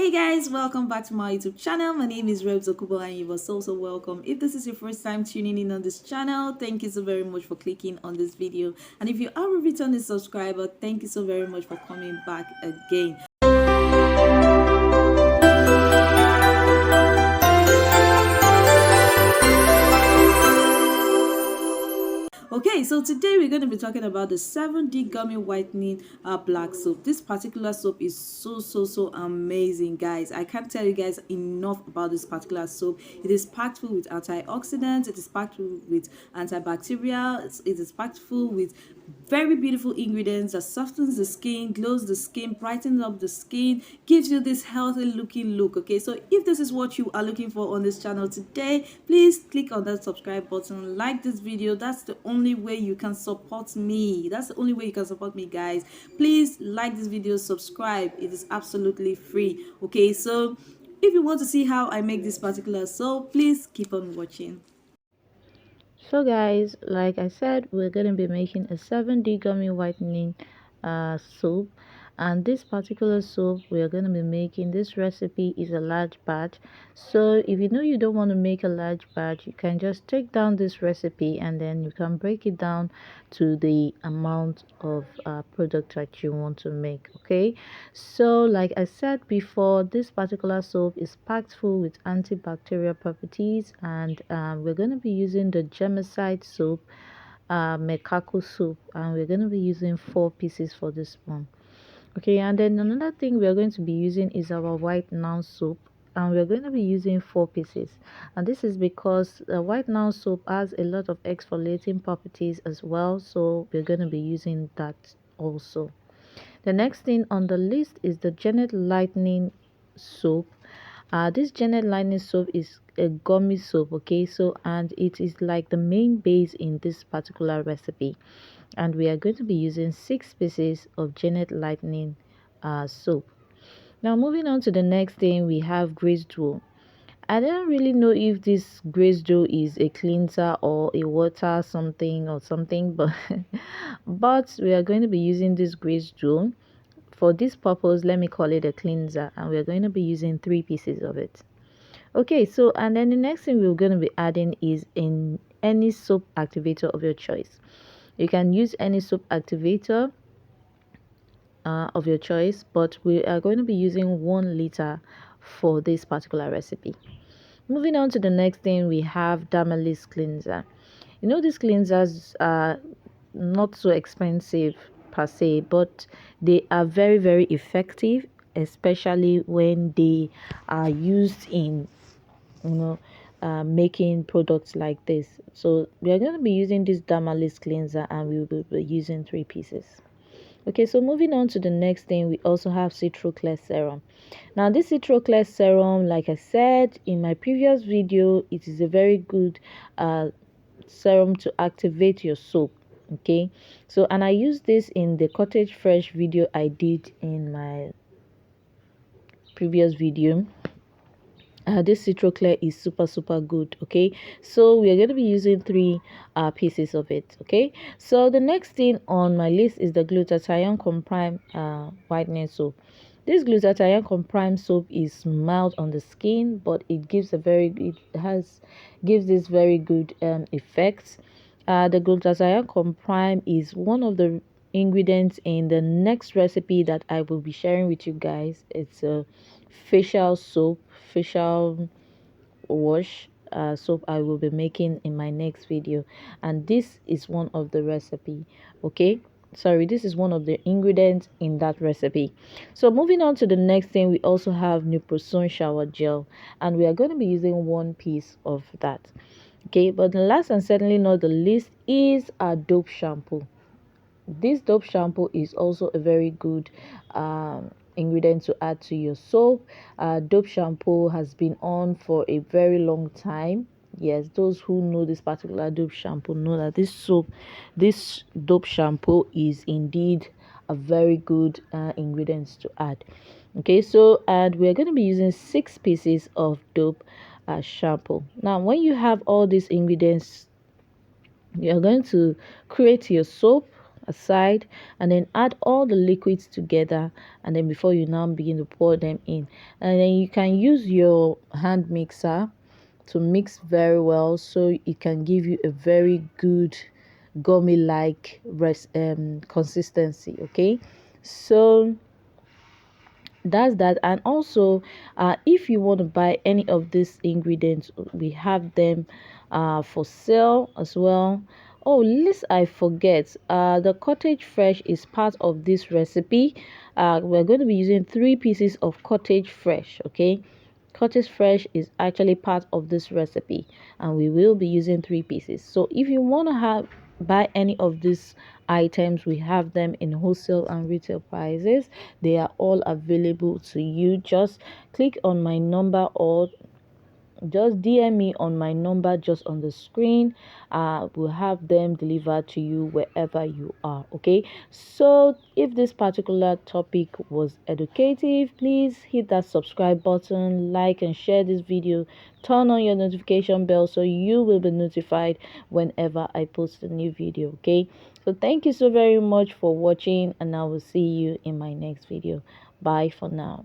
Hey guys, welcome back to my YouTube channel. My name is Rebs Okubo and you are so welcome. If this is your first time tuning in on this channel, thank you so very much for clicking on this video. And if you are a returning subscriber, thank you so very much for coming back again. Okay, so today we're going to be talking about the 7D Gummy Whitening Black Soap. This particular soap is so amazing, guys. I can't tell you guys enough about this particular soap. It is packed full with antioxidants, it is packed full with antibacterial, it is packed full with very beautiful ingredients that softens the skin, glows the skin, brightens up the skin, gives you this healthy looking look. Okay, so if this is what you are looking for on this channel today, please click on that subscribe button, like this video. That's the only way you can support me. That's the only way you can support me, guys. Please like this video, subscribe. It is absolutely free. Okay, so if you want to see how I make this particular soap, please keep on watching. So guys, like I said, we're going to be making a 7D gummy whitening soap, and this particular soap we are going to be making, this recipe is a large batch. So if you know you don't want to make a large batch, you can just take down this recipe and then you can break it down to the amount of product that you want to make. Okay, so like I said before, this particular soap is packed full with antibacterial properties, and we're going to be using the germicide soap, mekako soap, and we're going to be using 4 pieces for this one. Okay, and then another thing we are going to be using is our white now soap, and we're going to be using 4 pieces. And this is because the white now soap has a lot of exfoliating properties as well, so we're going to be using that also. The next thing on the list is the Janet Lightning soap. This Janet Lightning soap is a gummy soap, okay, so and it is like the main base in this particular recipe, and we are going to be using 6 pieces of Janet Lightning soap. Now moving on to the next thing, we have Grace Duo. I don't really know if this Grace Duo is a cleanser or a water something or something, but but we are going to be using this Grace Duo. For this purpose, let me call it a cleanser, and we're going to be using 3 pieces of it. Okay, so and then the next thing we're going to be adding is in any soap activator of your choice. You can use any soap activator of your choice, but we are going to be using 1 liter for this particular recipe. Moving on to the next thing, we have Dermalis cleanser. You know, these cleansers are not so expensive per se, but they are very effective, especially when they are used in, you know, making products like this. So we are going to be using this Dermalis cleanser, and we will be using 3 pieces. Okay, so moving on to the next thing, we also have Citroclear serum. Now this Citroclear serum, like I said in my previous video, it is a very good serum to activate your soap. Okay, so and I used this in the cottage fresh video I did in my previous video. This Citroclear is super good. Okay, so we are going to be using 3 pieces of it. Okay, so the next thing on my list is the glutathione comprime whitening soap. This glutathione comprime soap is mild on the skin, but it gives gives this very good effects. The glutathione comprime is one of the ingredients in the next recipe that I will be sharing with you guys. It's a facial soap, facial wash soap I will be making in my next video, and this is one of the recipe. Okay, sorry, this is one of the ingredients in that recipe. So moving on to the next thing, we also have Nuproson shower gel, and we are going to be using 1 piece of that. Okay, but the last and certainly not the least is our dope shampoo. This dope shampoo is also a very good ingredient to add to your soap. Dope shampoo has been on for a very long time. Yes, those who know this particular dope shampoo know that this dope shampoo is indeed a very good ingredient to add. Okay, so and we're going to be using 6 pieces of dope shampoo. Now when you have all these ingredients, you are going to create your soap. aside, and then add all the liquids together, and then before you now begin to pour them in. And then you can use your hand mixer to mix very well so it can give you a very good gummy like consistency. Okay, so that's that. And also, if you want to buy any of these ingredients, we have them for sale as well. Oh, list I forget, the cottage fresh is part of this recipe. We're going to be using 3 pieces of cottage fresh. Okay, cottage fresh is actually part of this recipe, and we will be using 3 pieces. So if you want to have buy any of these items, we have them in wholesale and retail prices. They are all available to you. Just click on my number, or just DM me on my number just on the screen. We'll have them delivered to you wherever you are. Okay, so if this particular topic was educative, please hit that subscribe button, like and share this video, turn on your notification bell so you will be notified whenever I post a new video. Okay, so thank you so very much for watching, and I will see you in my next video. Bye for now.